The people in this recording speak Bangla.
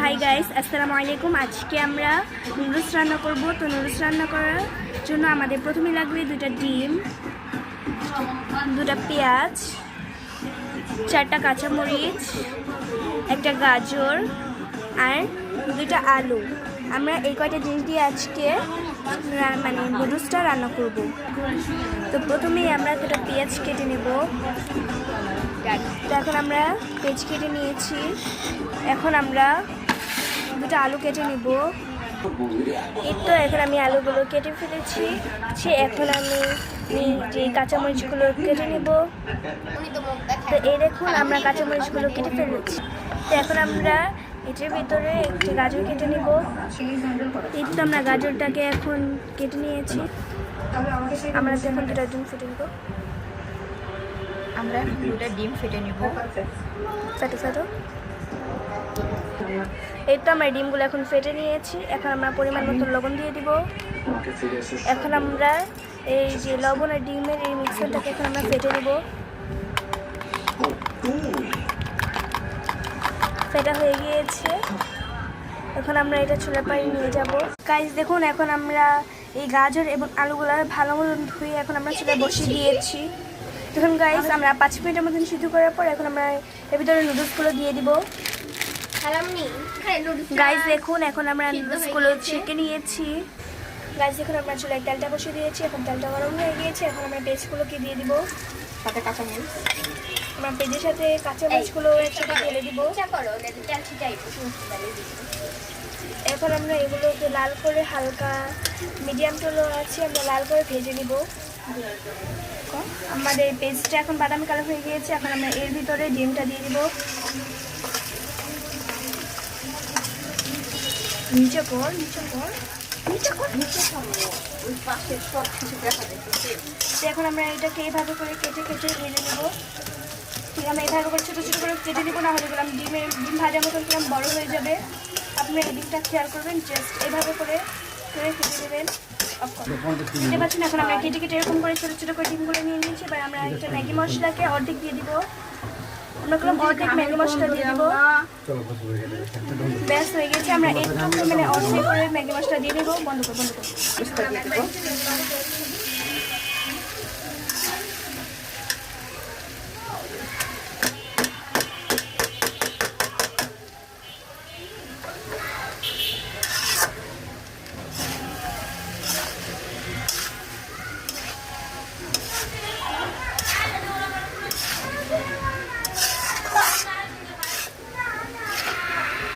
হাই গাইস, আসসালামু আলাইকুম। আজকে আমরা নুডলস রান্না করব। তো নুডলস রান্না করার জন্য আমাদের প্রথমে লাগবে 2টা ডিম, 2টা পেঁয়াজ, 4টা কাঁচামরিচ, একটা গাজর আর 2টা আলু। আমরা এই কয়টা জিনিস দিয়ে আজকে নুডলসটা রান্না করব। তো প্রথমেই আমরা 2টা পেঁয়াজ কেটে নেব। তো এখন আমরা পেঁয়াজ কেটে নিয়েছি। এখন আমরা 2টা আলু কেটে নিব। এই তো এখন আমি আলুগুলো কেটে ফেলেছি। এখন আমি যে কাঁচামরিচগুলো কেটে নিব। তো এই দেখুন আমরা কাঁচামরিচগুলো কেটে ফেলেছি। তো এখন আমরা এটার ভিতরে একটি গাজর কেটে নিব। এই তো আমরা গাজরটাকে এখন কেটে নিয়েছি। আমরা এখন 2টা ডিম ফেটে নিব। আমরা 2টা ডিম ফেটে নিব। ফেটো এই তো আমরা ডিমগুলো এখন ফেটে নিয়েছি। এখন আমরা পরিমাণ মতো লবণ দিয়ে দিব। এখন আমরা এই যে লবণ আর ডিমের এই মিক্সারটাকে এখন আমরা ফেটে নিব। ফেটা হয়ে গিয়েছে। এখন আমরা এটা চুলার পাড়ে নিয়ে যাব। গাইস দেখুন, এখন আমরা এই গাজর এবং আলুগুলো ভালো মতন ধুয়ে এখন আমরা চুলায় বসিয়ে দিয়েছি। দেখুন গাইস, আমরা 5 মিনিটের মতন সিদ্ধ করার পর এখন আমরা এর ভিতরে নুডলসগুলো দিয়ে দিব। গাইস দেখুন, এখন আমরা নুডলসগুলো ছেঁকে নিয়েছি। গাইস দেখুন, আমরা চুলায় তেলটা বসিয়ে দিয়েছি। এখন তেলটা গরম হয়ে গিয়েছে। এখন আমরা পেস্টগুলোকে দিয়ে দিব, সাথে কাঁচামরিচ। আমরা পেঁয়াজের সাথে কাঁচামরিচগুলো একসাথে ঢেলে দিব। এখন আমরা এগুলোকে লাল করে হালকা মিডিয়াম টুলো আছে আমরা লাল করে ভেজে নিব। আমাদের পেস্টটা এখন বাদামি কালার হয়ে গিয়েছে। এখন আমরা এর ভিতরে ডিমটা দিয়ে দিব। নিচে কর। এখন আমরা এটাকে এইভাবে করে কেটে ভেজে নেব। ঠিক, আমরা এইভাবে করে ছোটো ছোটো করে কেটে নেবো, না হলে গেলাম ডিম ভাজার মতন কিরম বড় হয়ে যাবে। আপনারা এই ডিমটা খেয়াল করবেন, জাস্ট এইভাবে করে কেটে দেবেন। দেখতে পাচ্ছেন, এখন আমরা কেটে এরকম করে ছোটো ছোটো করে ডিমগুলো নিয়ে নিয়েছি। এবার আমরা একটা ম্যাগি মশলাকে অর্ধেক দিয়ে দিব। আমরা অর্ধেক ম্যাগি মশলা দিয়ে দিব। ব্যাস হয়ে গেছে। আমরা একটু অর্ধেক করে ম্যাগি মশলা দিয়ে দেবো। বন্ধ কর।